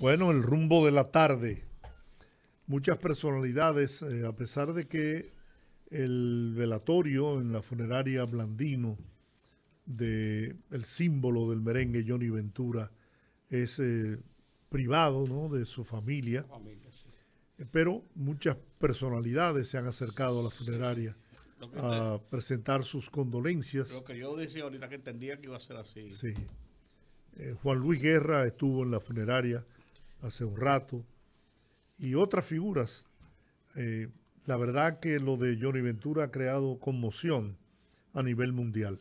Bueno, el rumbo de la tarde. Muchas personalidades, a pesar de que el velatorio en la funeraria Blandino de el símbolo del merengue Johnny Ventura es privado, ¿no?, de su familia, pero muchas personalidades se han acercado a la funeraria a presentar sus condolencias. Lo que yo decía ahorita, que entendía que iba a ser así. Sí. Juan Luis Guerra estuvo en la funeraria hace un rato y otras figuras. La verdad que lo de Johnny Ventura ha creado conmoción a nivel mundial.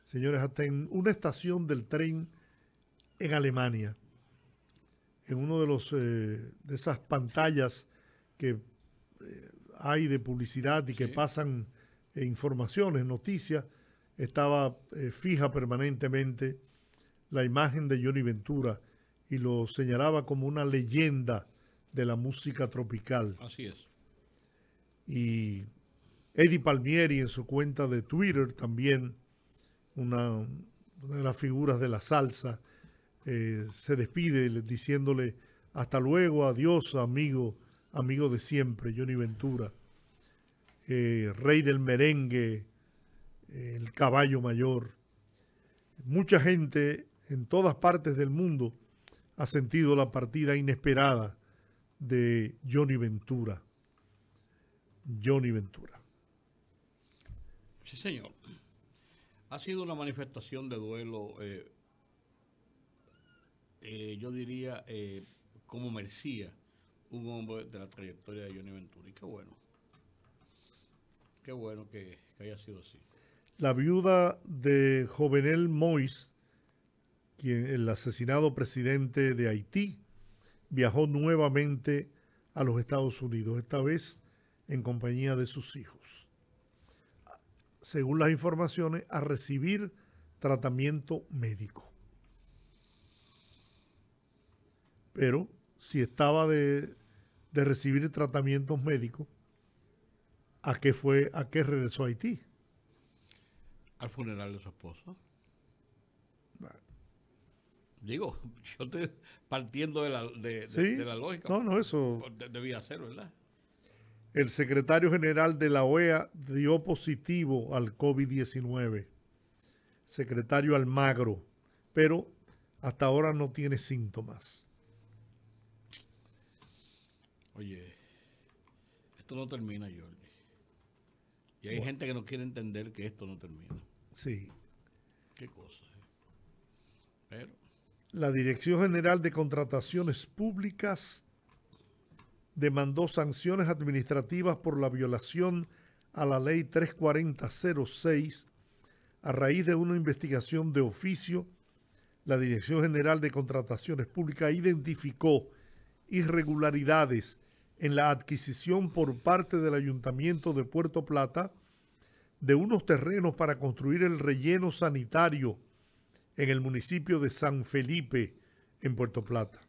Señores, hasta en una estación del tren en Alemania, en uno de esas pantallas que hay de publicidad y que pasan informaciones, noticias, estaba fija permanentemente la imagen de Johnny Ventura y lo señalaba como una leyenda de la música tropical. Así es. Y Eddie Palmieri en su cuenta de Twitter también, una de las figuras de la salsa, se despide diciéndole hasta luego, adiós amigo de siempre, Johnny Ventura, rey del merengue, el caballo mayor. Mucha gente en todas partes del mundo ha sentido la partida inesperada de Johnny Ventura. Johnny Ventura. Sí, señor. Ha sido una manifestación de duelo, yo diría, como merecía un hombre de la trayectoria de Johnny Ventura. Y qué bueno que haya sido así. La viuda de Jovenel Moïse, el asesinado presidente de Haití, viajó nuevamente a los Estados Unidos, esta vez en compañía de sus hijos, según las informaciones, a recibir tratamiento médico. Pero si estaba de recibir tratamientos médicos, ¿a qué regresó a Haití? Al funeral de su esposa. Digo, yo estoy partiendo de la lógica. No, eso debía ser, ¿verdad? El secretario general de la OEA dio positivo al COVID-19, secretario Almagro, pero hasta ahora no tiene síntomas. Oye, esto no termina, Jordi. Y hay gente que no quiere entender que esto no termina. Sí. Qué cosa. Pero la Dirección General de Contrataciones Públicas demandó sanciones administrativas por la violación a la Ley 34006 a raíz de una investigación de oficio. La Dirección General de Contrataciones Públicas identificó irregularidades en la adquisición por parte del Ayuntamiento de Puerto Plata de unos terrenos para construir el relleno sanitario en el municipio de San Felipe, en Puerto Plata.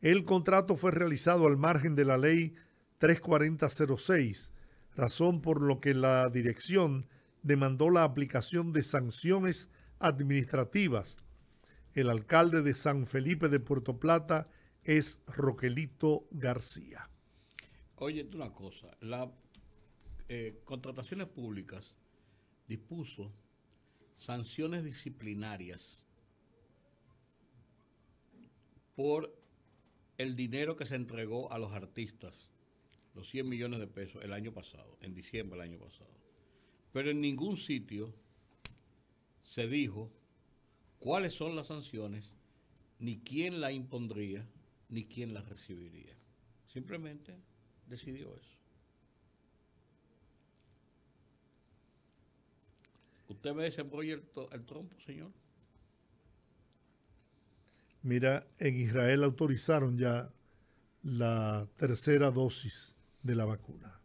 El contrato fue realizado al margen de la ley 34006, razón por lo que la dirección demandó la aplicación de sanciones administrativas. El alcalde de San Felipe de Puerto Plata es Roquelito García. Oye, una cosa, las contrataciones públicas dispuso sanciones disciplinarias por el dinero que se entregó a los artistas, los 100 millones de pesos el año pasado, en diciembre del año pasado. Pero en ningún sitio se dijo cuáles son las sanciones, ni quién la impondría, ni quién las recibiría. Simplemente decidió eso. ¿Usted me desembrolla el trompo, señor? Mira, en Israel autorizaron ya la tercera dosis de la vacuna.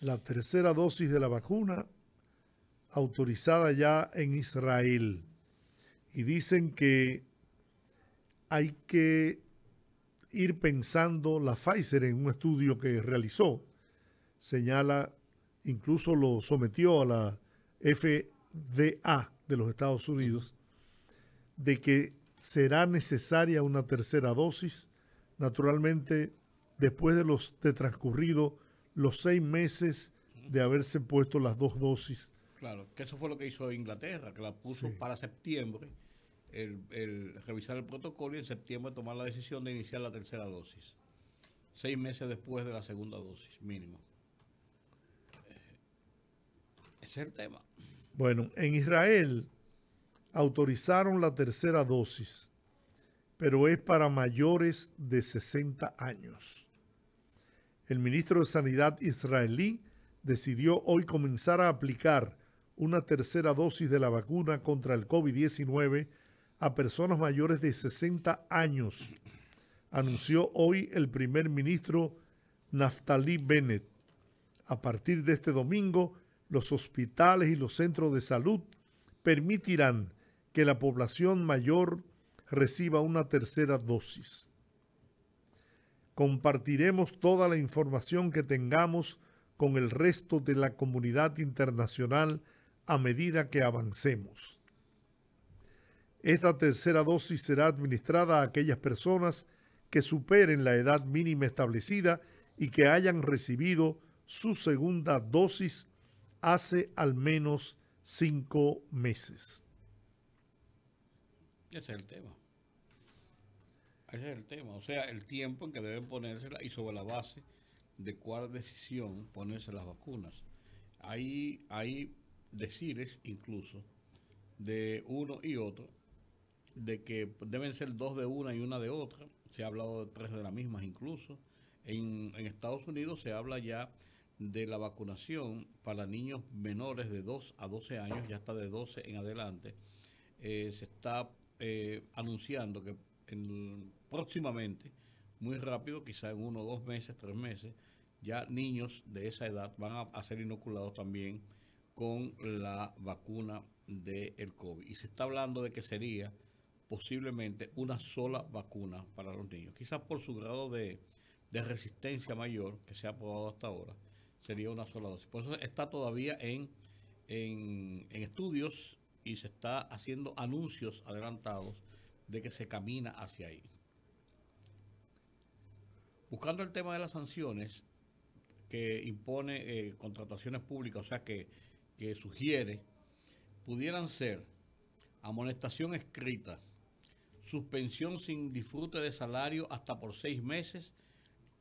La tercera dosis de la vacuna autorizada ya en Israel. Y dicen que hay que ir pensando, la Pfizer en un estudio que realizó, señala, incluso lo sometió a la FDA de los Estados Unidos, de que será necesaria una tercera dosis, naturalmente después de transcurrido los 6 meses de haberse puesto las 2 dosis. Claro, que eso fue lo que hizo Inglaterra, que la puso para septiembre, el revisar el protocolo y en septiembre tomar la decisión de iniciar la tercera dosis. 6 meses después de la segunda dosis, mínimo. Ese es el tema. Bueno, en Israel autorizaron la tercera dosis, pero es para mayores de 60 años. El ministro de Sanidad israelí decidió hoy comenzar a aplicar una tercera dosis de la vacuna contra el COVID-19 a personas mayores de 60 años, anunció hoy el primer ministro Naftali Bennett. A partir de este domingo, los hospitales y los centros de salud permitirán que la población mayor reciba una tercera dosis. Compartiremos toda la información que tengamos con el resto de la comunidad internacional a medida que avancemos. Esta tercera dosis será administrada a aquellas personas que superen la edad mínima establecida y que hayan recibido su segunda dosis hace al menos 5 meses. Ese es el tema. Ese es el tema. O sea, el tiempo en que deben ponérsela y sobre la base de cuál decisión ponerse las vacunas. Hay decires incluso de uno y otro de que deben ser 2 de una y 1 de otra. Se ha hablado de 3 de las mismas incluso. En Estados Unidos se habla ya de la vacunación para niños menores de 2 a 12 años, ya está de 12 en adelante. Se está anunciando que próximamente, muy rápido, quizá en 1, 2 meses, 3 meses, ya niños de esa edad van a ser inoculados también con la vacuna del COVID. Y se está hablando de que sería posiblemente una sola vacuna para los niños. Quizás por su grado de resistencia mayor que se ha probado hasta ahora, sería una sola dosis. Por eso está todavía en estudios y se está haciendo anuncios adelantados de que se camina hacia ahí. Buscando el tema de las sanciones que impone contrataciones públicas, o sea que sugiere, pudieran ser amonestación escrita, suspensión sin disfrute de salario hasta por 6 meses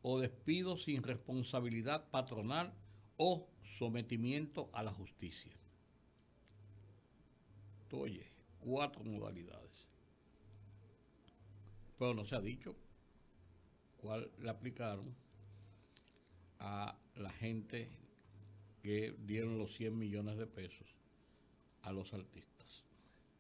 o despido sin responsabilidad patronal o sometimiento a la justicia. Oye, 4 modalidades. Pero no se ha dicho cuál le aplicaron a la gente que dieron los 100 millones de pesos a los artistas.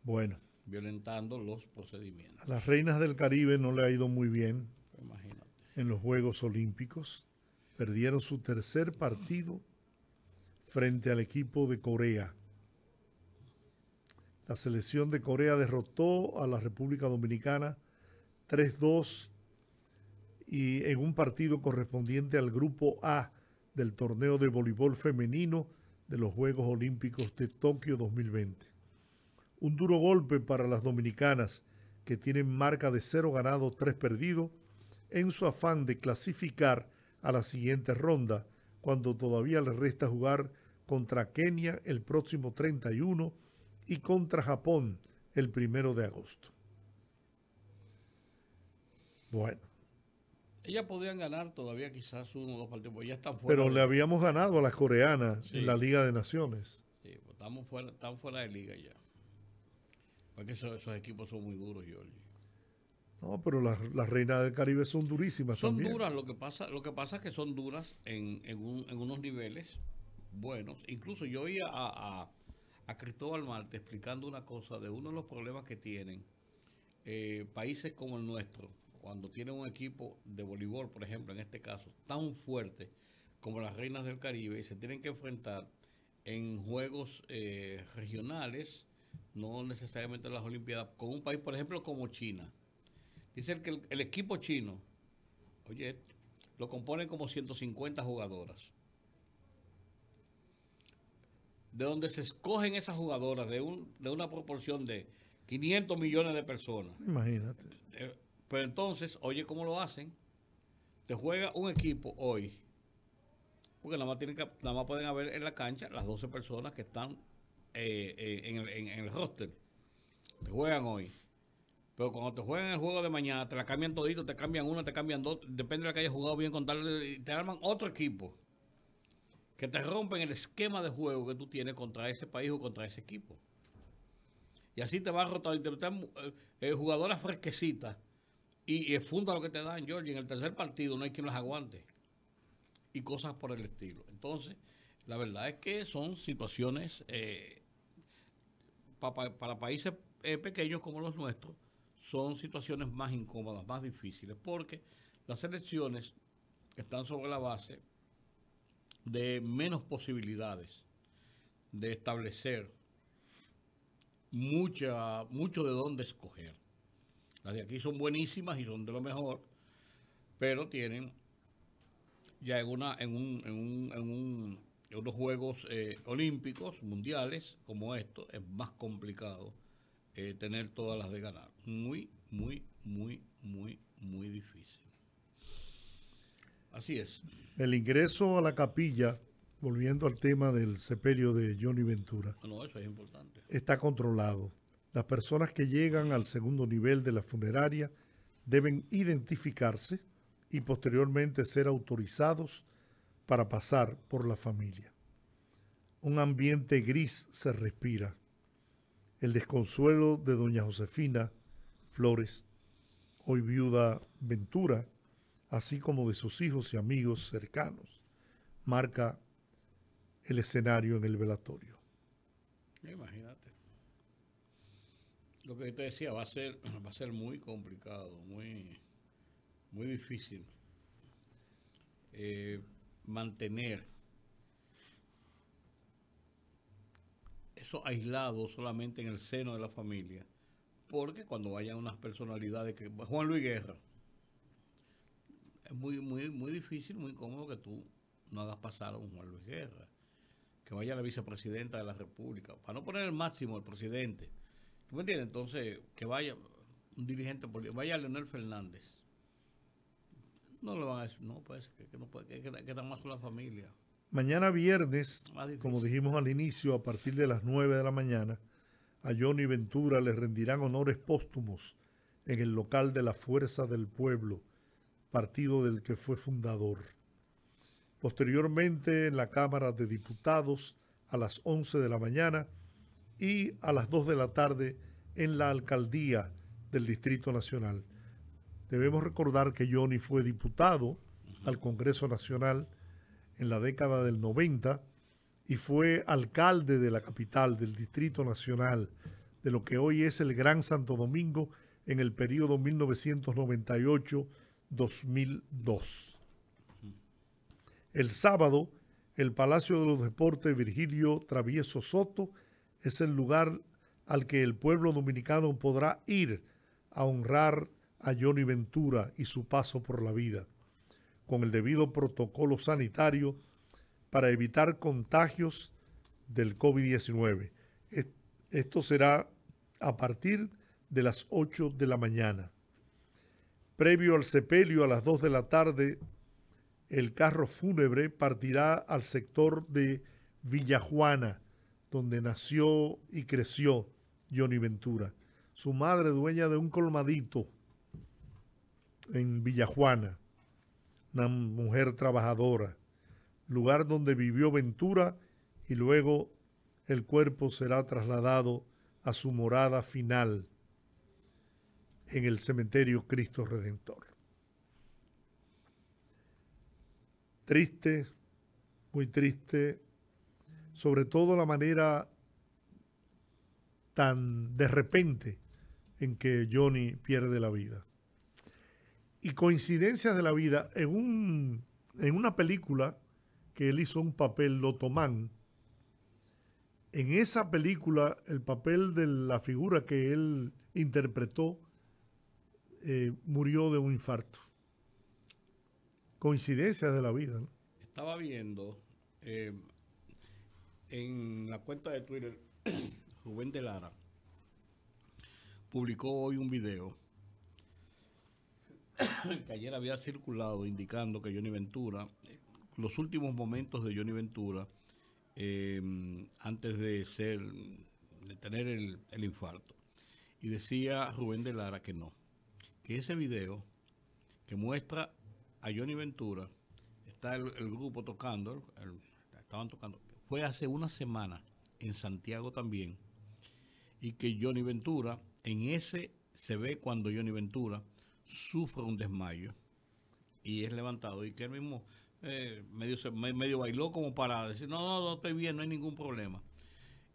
Bueno. Violentando los procedimientos. A las reinas del Caribe no le ha ido muy bien. Imagínate. En los Juegos Olímpicos. Perdieron su tercer partido frente al equipo de Corea. La selección de Corea derrotó a la República Dominicana 3-2 y en un partido correspondiente al grupo A del torneo de voleibol femenino de los Juegos Olímpicos de Tokio 2020. Un duro golpe para las dominicanas que tienen marca de 0 ganados, 3 perdidos en su afán de clasificar a la siguiente ronda cuando todavía les resta jugar contra Kenia el próximo 31 y contra Japón el 1 de agosto. Bueno. Ellas podrían ganar todavía quizás 1 o 2 partidos, porque ya están fuera. Pero le habíamos ganado a las coreanas en la Liga de Naciones. Sí, pues están fuera de liga ya. Porque esos equipos son muy duros, Giorgi. No, pero las reinas del Caribe son durísimas también. Son duras, lo que pasa es que son duras en unos niveles buenos. Incluso yo oí a Cristóbal Marte explicando una cosa de uno de los problemas que tienen países como el nuestro, cuando tienen un equipo de voleibol, por ejemplo, en este caso, tan fuerte como las reinas del Caribe, y se tienen que enfrentar en juegos regionales, no necesariamente en las Olimpiadas, con un país, por ejemplo, como China. Dicen que el equipo chino, oye, lo componen como 150 jugadoras. De donde se escogen esas jugadoras de una proporción de 500 millones de personas. Imagínate. Pero entonces, oye, ¿cómo lo hacen? Te juega un equipo hoy, porque nada más pueden haber en la cancha las 12 personas que están en el roster. Te juegan hoy. Pero cuando te juegan el juego de mañana, te la cambian todito, te cambian una, te cambian dos, depende de la que hayas jugado bien con tal, y te arman otro equipo que te rompen el esquema de juego que tú tienes contra ese país o contra ese equipo. Y así te vas rotando, y te meten jugadoras fresquecitas y funda lo que te dan, George. En el tercer partido no hay quien las aguante. Y cosas por el estilo. Entonces, la verdad es que son situaciones para países pequeños como los nuestros, son situaciones más incómodas, más difíciles, porque las elecciones están sobre la base de menos posibilidades de establecer mucho de dónde escoger. Las de aquí son buenísimas y son de lo mejor, pero tienen ya en unos Juegos Olímpicos Mundiales como estos, es más complicado tener todas las de ganar. Muy, muy, muy, muy, muy difícil. Así es. El ingreso a la capilla, volviendo al tema del sepelio de Johnny Ventura, No, eso es importante. está controlado. Las personas que llegan al segundo nivel de la funeraria deben identificarse y posteriormente ser autorizados para pasar por la familia. Un ambiente gris se respira. El desconsuelo de doña Josefina Flores, hoy viuda Ventura, así como de sus hijos y amigos cercanos, marca el escenario en el velatorio. Imagínate. Lo que te decía, va a ser muy complicado, muy, muy difícil mantener eso aislado solamente en el seno de la familia, porque cuando vayan unas personalidades que Juan Luis Guerra, es muy, muy, muy difícil, muy cómodo que tú no hagas pasar a un Juan Luis Guerra, que vaya la vicepresidenta de la República, para no poner el máximo el presidente. ¿Tú me entiendes? Entonces, que vaya un dirigente político, vaya Leonel Fernández. No le van a decir, no, pues, que no puede, que está más con la familia. Mañana viernes, como dijimos al inicio, a partir de las 9 de la mañana, a Johnny Ventura le rendirán honores póstumos en el local de la Fuerza del Pueblo, partido del que fue fundador. Posteriormente, en la Cámara de Diputados, a las 11 de la mañana, y a las 2 de la tarde en la alcaldía del Distrito Nacional. Debemos recordar que Johnny fue diputado al Congreso Nacional en la década del 90 y fue alcalde de la capital del Distrito Nacional, de lo que hoy es el Gran Santo Domingo, en el periodo 1998-2002. El sábado, el Palacio de los Deportes Virgilio Travieso Soto es el lugar al que el pueblo dominicano podrá ir a honrar a Johnny Ventura y su paso por la vida, con el debido protocolo sanitario para evitar contagios del COVID-19. Esto será a partir de las 8 de la mañana. Previo al sepelio, a las 2 de la tarde, el carro fúnebre partirá al sector de Villajuana, donde nació y creció Johnny Ventura. Su madre, dueña de un colmadito en Villajuana, una mujer trabajadora, lugar donde vivió Ventura, y luego el cuerpo será trasladado a su morada final en el cementerio Cristo Redentor. Triste, muy triste, sobre todo la manera tan de repente en que Johnny pierde la vida. Y coincidencias de la vida, en una película que él hizo un papel, Lotomán, en esa película el papel de la figura que él interpretó murió de un infarto. Coincidencias de la vida, ¿no? Estaba viendo en la cuenta de Twitter Rubén de Lara, publicó hoy un video que ayer había circulado indicando que Johnny Ventura, los últimos momentos de Johnny Ventura, antes de tener el infarto. Y decía Rubén de Lara que no, que ese video que muestra a Johnny Ventura, está el grupo tocando, estaban tocando, fue hace una semana en Santiago también, y que Johnny Ventura, en ese se ve cuando Johnny Ventura sufre un desmayo y es levantado, y que él mismo medio bailó como para decir, no, estoy bien, no hay ningún problema.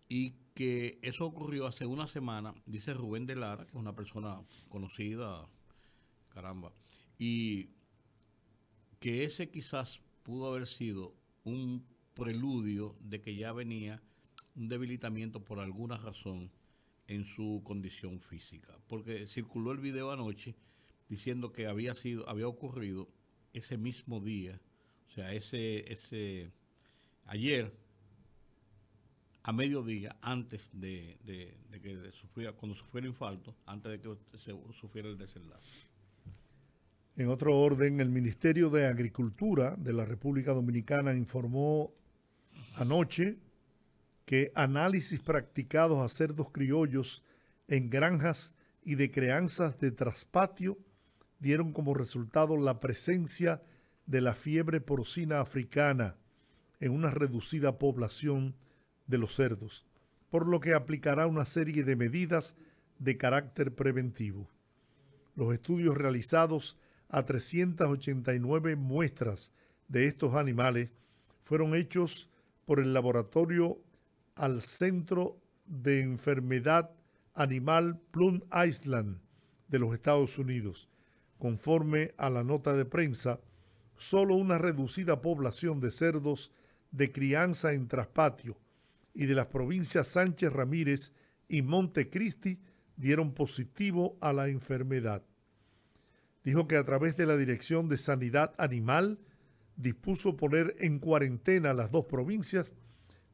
Y que eso ocurrió hace una semana, dice Rubén de Lara, que es una persona conocida, caramba, y que ese quizás pudo haber sido un preludio de que ya venía un debilitamiento por alguna razón en su condición física, porque circuló el video anoche diciendo que había ocurrido ese mismo día, o sea, ayer a mediodía, antes de que cuando sufriera el infarto, antes de que se sufriera el desenlace. En otro orden, el Ministerio de Agricultura de la República Dominicana informó anoche que análisis practicados a cerdos criollos en granjas y de crianzas de traspatio dieron como resultado la presencia de la fiebre porcina africana en una reducida población de los cerdos, por lo que aplicará una serie de medidas de carácter preventivo. Los estudios realizados a 389 muestras de estos animales fueron hechos por el laboratorio al Centro de Enfermedad Animal Plum Island de los Estados Unidos. Conforme a la nota de prensa, solo una reducida población de cerdos de crianza en traspatio y de las provincias Sánchez Ramírez y Montecristi dieron positivo a la enfermedad. Dijo que a través de la Dirección de Sanidad Animal dispuso poner en cuarentena las dos provincias,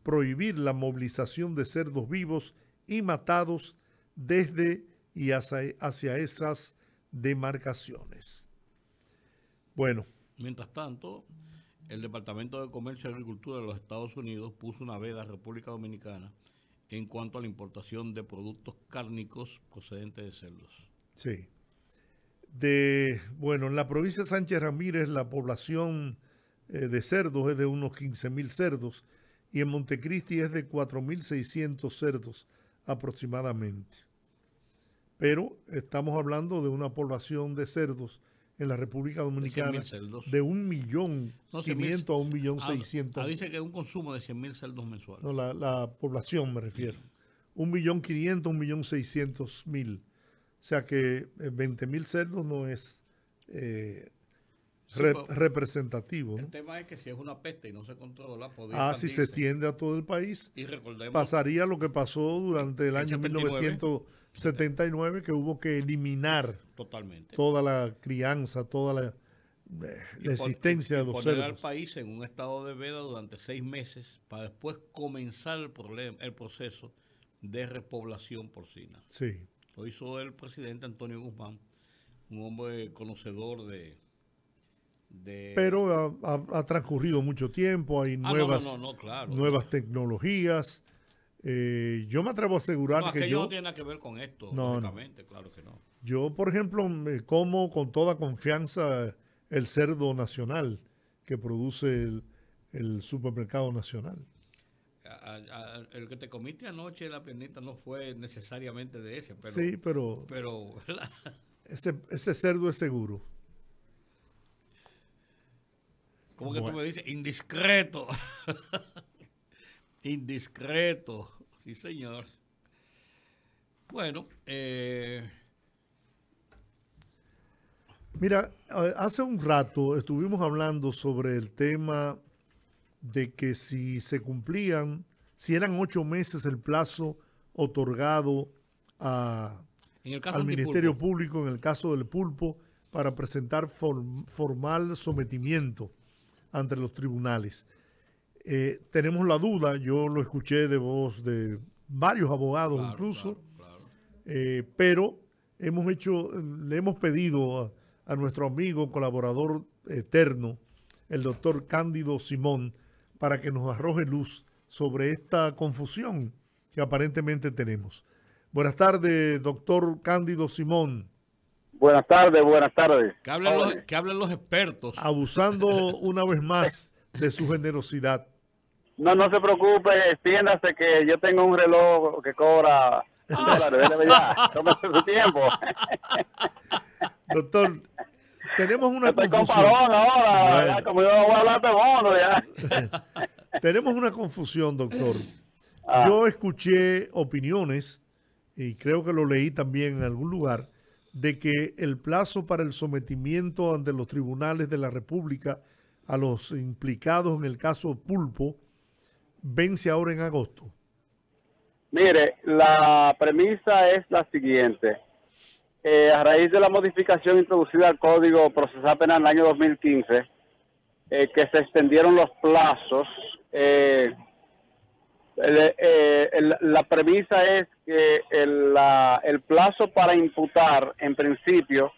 prohibir la movilización de cerdos vivos y matados desde y hacia esas demarcaciones. Bueno. Mientras tanto, el Departamento de Comercio y Agricultura de los Estados Unidos puso una veda a República Dominicana en cuanto a la importación de productos cárnicos procedentes de cerdos. Sí. En la provincia de Sánchez Ramírez la población de cerdos es de unos 15.000 cerdos y en Montecristi es de 4.600 cerdos aproximadamente. Pero estamos hablando de una población de cerdos en la República Dominicana de 1.500.000 a 1.600.000. Dice que es un consumo de 100.000 cerdos mensuales. No, la población me refiero. 1.500.000, 1.600.000. O sea que 20.000 cerdos no es representativo. El tema es que si es una peste y no se controla, podría si se extiende a todo el país, y recordemos, pasaría lo que pasó durante el año 1979, que hubo que eliminar totalmente toda la crianza, toda la existencia de los cerdos. Poner al país en un estado de veda durante 6 meses para después comenzar el proceso de repoblación porcina. Sí. Lo hizo el presidente Antonio Guzmán, un hombre conocedor de... Pero ha transcurrido mucho tiempo, hay nuevas tecnologías. Yo me atrevo a asegurar que no tiene nada que ver con esto, lógicamente, claro que no. Yo, por ejemplo, como con toda confianza el cerdo nacional que produce el supermercado nacional. El que te comiste anoche, la piernita, no fue necesariamente de ese. Pero, sí, pero ese cerdo es seguro. ¿Cómo que tú me dices? Indiscreto. Indiscreto. Sí, señor. Bueno. Mira, hace un rato estuvimos hablando sobre el tema de que si se cumplían, si eran 8 meses el plazo otorgado al Ministerio Público en el caso del pulpo para presentar formal sometimiento ante los tribunales. Tenemos la duda, yo lo escuché de voz de varios abogados, claro, incluso, claro. pero le hemos pedido a nuestro amigo, colaborador eterno, el doctor Cándido Simón, para que nos arroje luz sobre esta confusión que aparentemente tenemos. Buenas tardes, doctor Cándido Simón. Buenas tardes, buenas tardes. Que hablen los expertos. Abusando una vez más de su generosidad. No se preocupe, extiéndase que yo tengo un reloj que cobra $100. Ya, tómese su tiempo. Doctor, tenemos una Estoy confusión. con parón ahora, Bueno. ya, como yo voy a hablar de mono ya. Tenemos una confusión, doctor. Ah. Yo escuché opiniones, y creo que lo leí también en algún lugar, de que el plazo para el sometimiento ante los tribunales de la República a los implicados en el caso Pulpo vence ahora en agosto. Mire, la premisa es la siguiente. A raíz de la modificación introducida al Código Procesal Penal en el año 2015, que se extendieron los plazos, la premisa es que el plazo para imputar, en principio,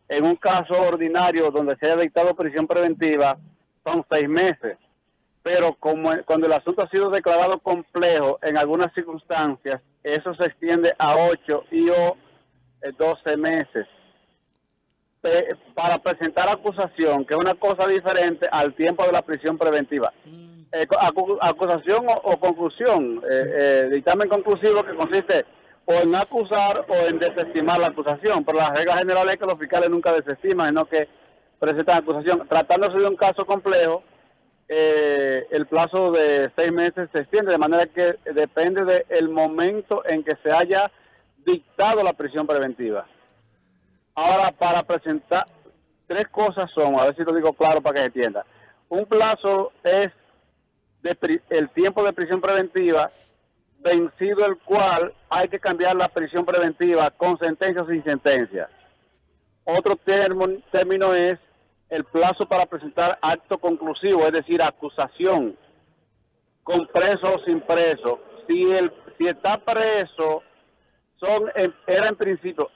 en un caso ordinario donde se haya dictado prisión preventiva, son 6 meses. Pero cuando el asunto ha sido declarado complejo, en algunas circunstancias, eso se extiende a 8 o 12 meses. Para presentar acusación, que es una cosa diferente al tiempo de la prisión preventiva. Acusación o conclusión, dictamen conclusivo que consiste o en acusar o en desestimar la acusación, pero la regla general es que los fiscales nunca desestiman, sino que presentan acusación. Tratándose de un caso complejo, el plazo de 6 meses se extiende, de manera que depende del momento en que se haya dictado la prisión preventiva. Ahora, para presentar, 3 cosas son, a ver si lo digo claro para que se entienda. Un plazo es el tiempo de prisión preventiva, vencido el cual hay que cambiar la prisión preventiva con sentencia o sin sentencia. Otro término es el plazo para presentar acto conclusivo, es decir, acusación, con preso o sin preso. Si está preso, era en principio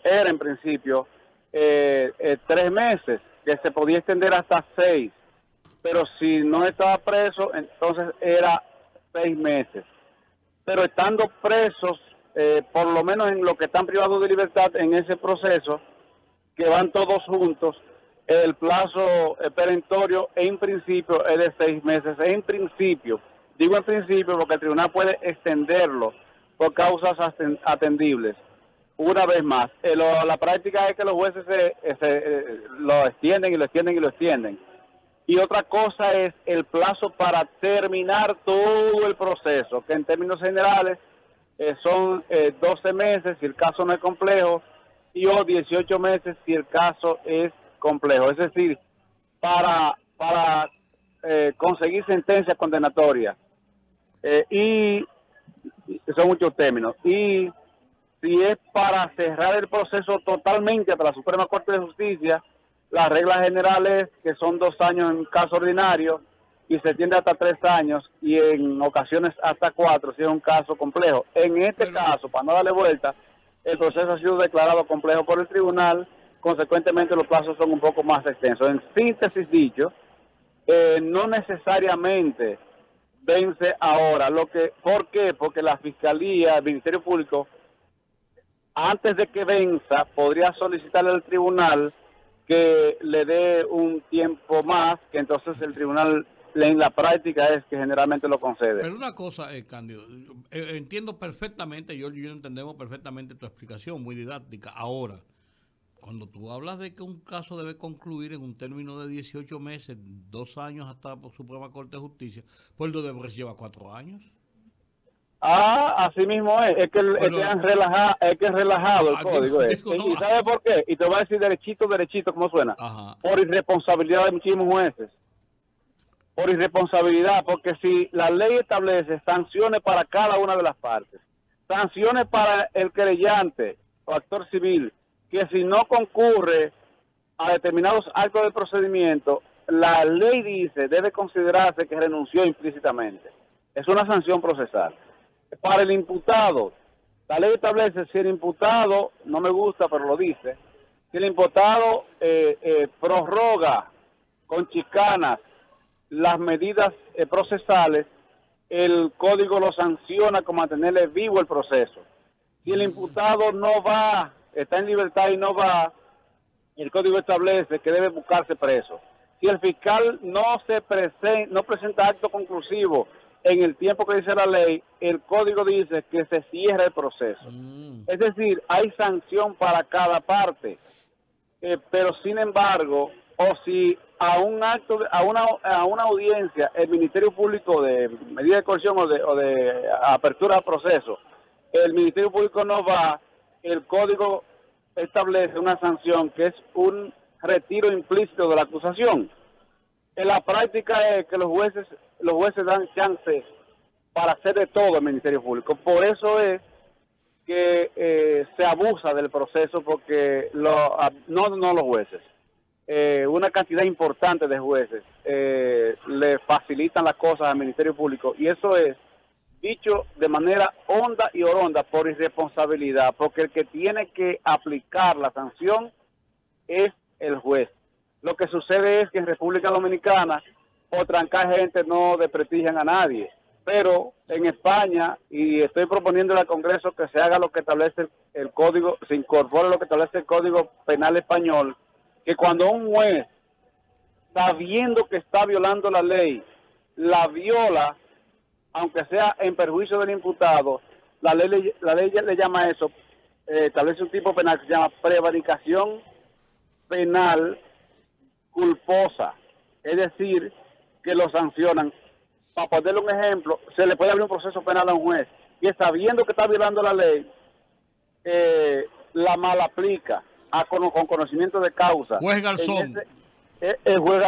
3 meses, que se podía extender hasta 6, pero si no estaba preso, entonces era 6 meses. Pero estando presos, por lo menos en lo que están privados de libertad en ese proceso, que van todos juntos, el plazo perentorio en principio es de 6 meses. En principio, digo en principio porque el tribunal puede extenderlo por causas atendibles. Una vez más, la práctica es que los jueces lo extienden y lo extienden y lo extienden. Y otra cosa es el plazo para terminar todo el proceso, que en términos generales son 12 meses si el caso no es complejo o 18 meses si el caso es complejo. Es decir, para conseguir sentencia condenatoria. Y son muchos términos. Y si es para cerrar el proceso totalmente hasta la Suprema Corte de Justicia, la regla general es que son 2 años en caso ordinario y se extiende hasta 3 años y en ocasiones hasta 4 si es un caso complejo. En este caso, para no darle vuelta, el proceso ha sido declarado complejo por el tribunal, consecuentemente los plazos son un poco más extensos. En síntesis dicho, no necesariamente vence ahora. ¿Por qué? Porque la Fiscalía, el Ministerio Público, antes de que venza, podría solicitarle al tribunal que le dé un tiempo más, que entonces el tribunal en la práctica es que generalmente lo concede. Pero una cosa, Cándido, entiendo perfectamente, yo entendemos perfectamente tu explicación, muy didáctica. Ahora, cuando tú hablas de que un caso debe concluir en un término de 18 meses, 2 años hasta por Suprema Corte de Justicia, pues el de Odebrecht lleva 4 años. Así mismo es que es relajado el código. ¿Y sabe por qué? Y te voy a decir derechito, ¿cómo suena? Ajá. Por irresponsabilidad de muchísimos jueces. Por irresponsabilidad, porque si la ley establece sanciones para cada una de las partes, sanciones para el querellante o actor civil, que si no concurre a determinados actos de procedimiento, la ley dice, debe considerarse que renunció implícitamente. Es una sanción procesal. Para el imputado, La ley establece si el imputado, no me gusta, pero lo dice, si el imputado prorroga con chicanas las medidas procesales, el código lo sanciona con mantenerle vivo el proceso. Si el imputado no va, está en libertad y no va, el código establece que debe buscarse preso. Si el fiscal no presenta acto conclusivo en el tiempo que dice la ley, el código dice que se cierra el proceso. Es decir, hay sanción para cada parte, pero sin embargo, o si a un acto, a una audiencia, el Ministerio Público de medida de coerción o de apertura de proceso, el Ministerio Público no va, el código establece una sanción que es un retiro implícito de la acusación. En la práctica es que los jueces dan chance para hacer de todo el Ministerio Público. Por eso es que se abusa del proceso, porque no los jueces, una cantidad importante de jueces le facilitan las cosas al Ministerio Público, y eso es dicho de manera honda y oronda por irresponsabilidad, porque el que tiene que aplicar la sanción es el juez. Lo que sucede es que en República Dominicana, por trancar gente, no desprestigian a nadie, pero en España, y estoy proponiendo al Congreso que se haga lo que establece el código, se incorpore lo que establece el Código Penal español, que cuando un juez, sabiendo que está violando la ley, la viola, aunque sea en perjuicio del imputado, la ley le llama eso, establece un tipo penal que se llama prevaricación penal culposa, es decir, que lo sancionan. Para ponerle un ejemplo, se le puede abrir un proceso penal a un juez y sabiendo que está violando la ley, la mal aplica con conocimiento de causa. Juez Garzón. El juez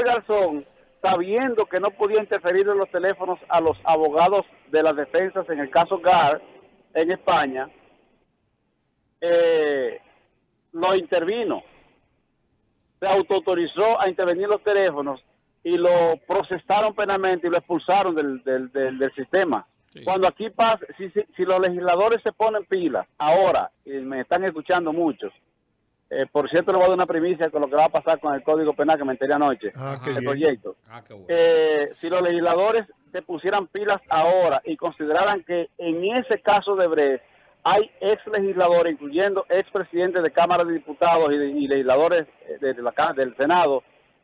Garzón, sabiendo que no podía interferir en los teléfonos a los abogados de las defensas en el caso GAR en España, lo intervino. Se autorizó a intervenir los teléfonos y lo procesaron penalmente y lo expulsaron del sistema. Sí. Cuando aquí pasa, si los legisladores se ponen pilas ahora, y me están escuchando muchos, por cierto, le voy a dar una primicia con lo que va a pasar con el Código Penal que me enteré anoche, el proyecto. Bueno. Si los legisladores se pusieran pilas ahora y consideraran que en ese caso de Brecht hay ex legisladores, incluyendo ex presidentes de Cámara de Diputados y legisladores del Senado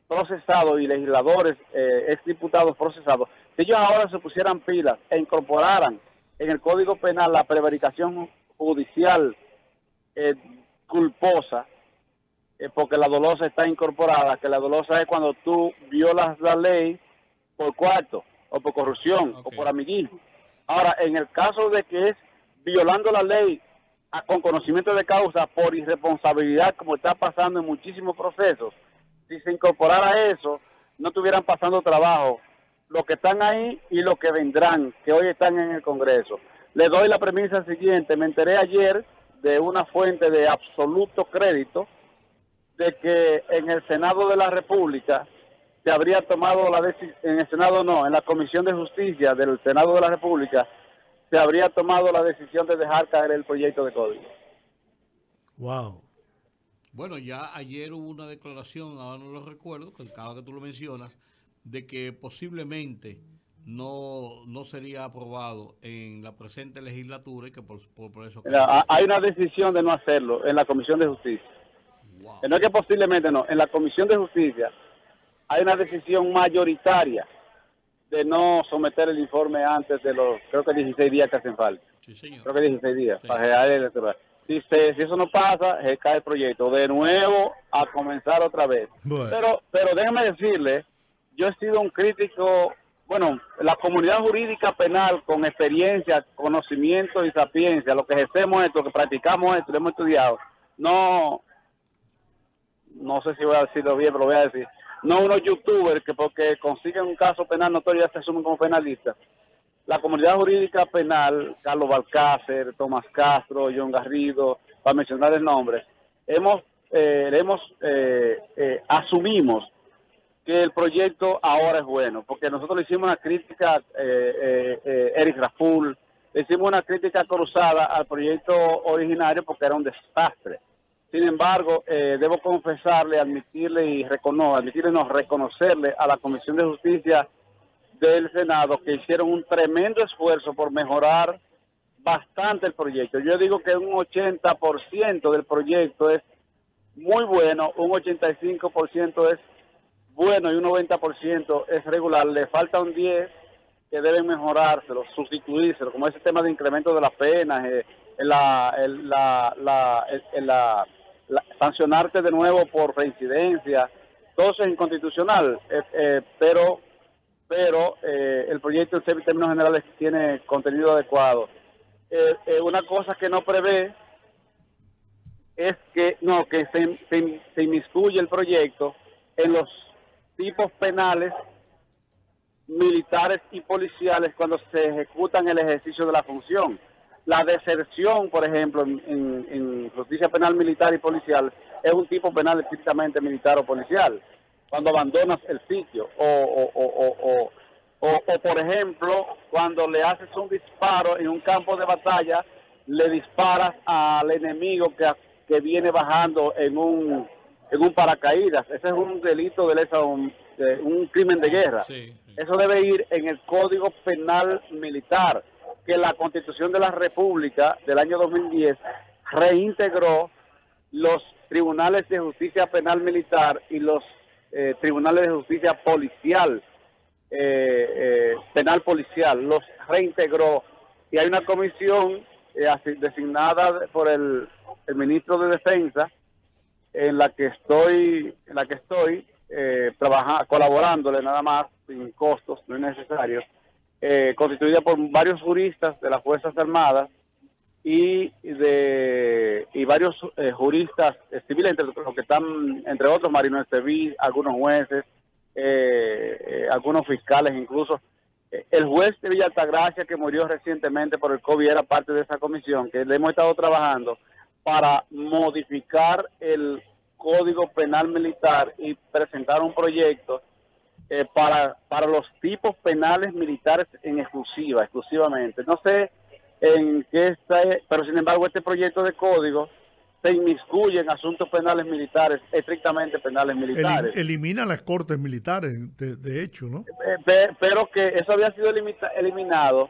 procesados y legisladores ex diputados procesados, si ellos ahora se pusieran pilas e incorporaran en el Código Penal la prevaricación judicial culposa, porque la dolosa está incorporada, que la dolosa es cuando tú violas la ley por coarto o por corrupción o por amiguismo. Ahora, en el caso de que es violando la ley con conocimiento de causa por irresponsabilidad, como está pasando en muchísimos procesos, si se incorporara eso, no estuvieran pasando trabajo los que están ahí y los que vendrán, que hoy están en el Congreso. Le doy la premisa siguiente. Me enteré ayer de una fuente de absoluto crédito de que en el Senado de la República se habría tomado la decisión, en el Senado no, en la Comisión de Justicia del Senado de la República se habría tomado la decisión de dejar caer el proyecto de código. Wow. Bueno, ya ayer hubo una declaración, ahora no lo recuerdo, cada que tú lo mencionas, de que posiblemente no sería aprobado en la presente legislatura y que por eso... Hay una decisión de no hacerlo en la Comisión de Justicia. Wow. No es que posiblemente no, en la Comisión de Justicia hay una decisión mayoritaria de no someter el informe antes de los, creo que 16 días que hacen falta. Sí, señor. Creo que 16 días, sí, para generar el electoral. Si eso no pasa, se cae el proyecto. De nuevo, a comenzar otra vez. Bueno. Pero déjeme decirle, yo he sido un crítico, bueno, la comunidad jurídica penal con experiencia, conocimiento y sapiencia, lo que ejercemos esto, lo que practicamos esto, lo hemos estudiado, no sé si voy a decirlo bien, pero lo voy a decir. No unos youtubers que porque consiguen un caso penal notorio ya se asumen como penalistas. La comunidad jurídica penal, Carlos Balcácer, Tomás Castro, John Garrido, para mencionar el nombre, asumimos que el proyecto ahora es bueno, porque nosotros le hicimos una crítica, Eric Raful, le hicimos una crítica cruzada al proyecto originario porque era un desastre. Sin embargo, debo confesarle, reconocerle a la Comisión de Justicia del Senado que hicieron un tremendo esfuerzo por mejorar bastante el proyecto. Yo digo que un 80% del proyecto es muy bueno, un 85% es bueno y un 90% es regular. Le falta un 10% que deben mejorárselo, sustituírselo, como ese tema de incremento de las penas, sancionarte de nuevo por reincidencia. Todo eso es inconstitucional, pero el proyecto en términos generales tiene contenido adecuado. Una cosa que no prevé es que se inmiscuye el proyecto en los tipos penales militares y policiales cuando se ejecutan el ejercicio de la función. La deserción, por ejemplo, en justicia penal militar y policial, es un tipo penal estrictamente militar o policial. Cuando abandonas el sitio o por ejemplo, cuando le haces un disparo en un campo de batalla, le disparas al enemigo que viene bajando en un paracaídas. Ese es un delito de lesa, un crimen de guerra. Sí. Eso debe ir en el Código Penal Militar, que la Constitución de la República del año 2010 reintegró los tribunales de justicia penal militar y los tribunales de justicia policial, penal policial, los reintegró, y hay una comisión designada por el ministro de Defensa en la que estoy colaborándole nada más, sin costos, no es necesario, constituida por varios juristas de las Fuerzas Armadas y varios juristas civiles, entre los que están, entre otros, Marino Esteví, algunos jueces, algunos fiscales incluso. El juez de Villa Altagracia, que murió recientemente por el COVID, era parte de esa comisión, que le hemos estado trabajando para modificar el Código Penal Militar y presentar un proyecto para los tipos penales militares en exclusivamente. No sé en qué está, pero sin embargo este proyecto de código se inmiscuye en asuntos penales militares, estrictamente penales militares. Elimina las cortes militares, de hecho, ¿no? Pero que eso había sido eliminado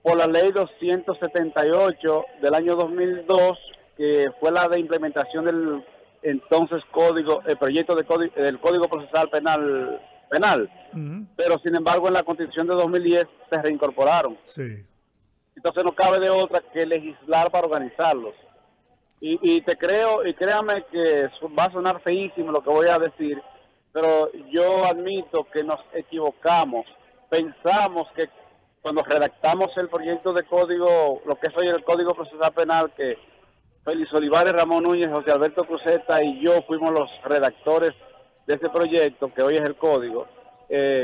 por la ley 278 del año 2002, que fue la de implementación del entonces el proyecto del Código Procesal Penal. Pero sin embargo en la Constitución de 2010 se reincorporaron. Sí. Entonces no cabe de otra que legislar para organizarlos. Y te creo, y créame que va a sonar feísimo lo que voy a decir, pero yo admito que nos equivocamos. Pensamos que cuando redactamos el proyecto de código, lo que es hoy el Código Procesal Penal, que Félix Olivares, Ramón Núñez, José Alberto Cruzeta y yo fuimos los redactores de ese proyecto, que hoy es el código,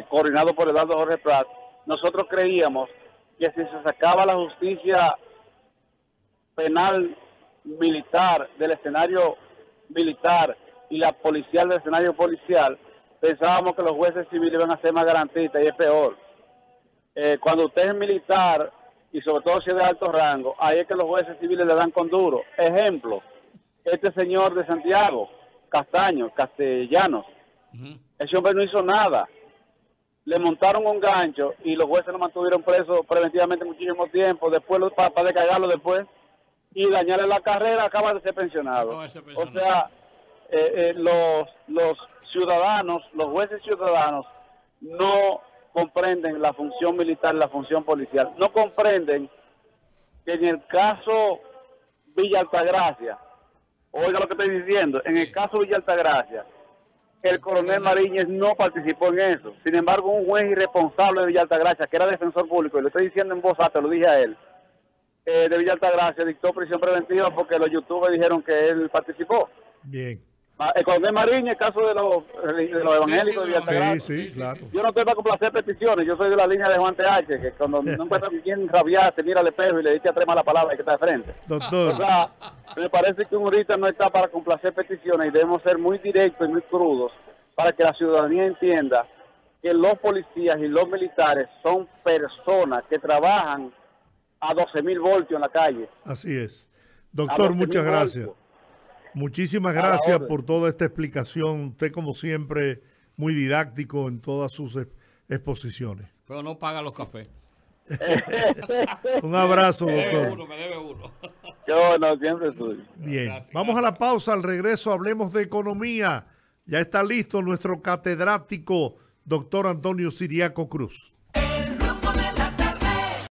coordinado por Eduardo Jorge Prat. Nosotros creíamos que si se sacaba la justicia penal militar del escenario militar y la policial del escenario policial, pensábamos que los jueces civiles iban a ser más garantistas, y es peor. Cuando usted es militar, y sobre todo si es de alto rango, ahí es que los jueces civiles le dan con duro. Ejemplo, este señor de Santiago, Castellanos, ese hombre no hizo nada. Le montaron un gancho y los jueces lo mantuvieron preso preventivamente muchísimo tiempo, después para descargarlo después y dañarle la carrera, acaba de ser pensionado. O sea, los ciudadanos, los jueces ciudadanos no comprenden la función militar, la función policial. No comprenden que en el caso Villa Altagracia, oiga lo que estoy diciendo, en el caso Villa Altagracia, el coronel Mariñez no participó en eso. Sin embargo, un juez irresponsable de Villa Altagracia, que era defensor público, y lo estoy diciendo en voz alta, lo dije a él, de Villa Altagracia, dictó prisión preventiva porque los youtubers dijeron que él participó. Bien. El coronel Mariñez, el caso de los evangélicos de Villa Altagracia. Sí, claro. Yo no estoy para complacer peticiones, yo soy de la línea de Juan TH, que cuando no encuentra quién rabiar, se mira al espejo y le dice a tres malas palabras que está de frente. Doctor. O sea, me parece que un jurista no está para complacer peticiones y debemos ser muy directos y muy crudos para que la ciudadanía entienda que los policías y los militares son personas que trabajan a 12.000 voltios en la calle. Así es. Doctor, muchas gracias. Muchísimas gracias por toda esta explicación. Usted, como siempre, muy didáctico en todas sus exposiciones. Pero no paga los cafés. Un abrazo, doctor. Me debe uno. Yo no, siempre soy. Bien, Gracias, vamos a la pausa. Al regreso hablemos de economía. Ya está listo nuestro catedrático, doctor Antonio Siriaco Cruz.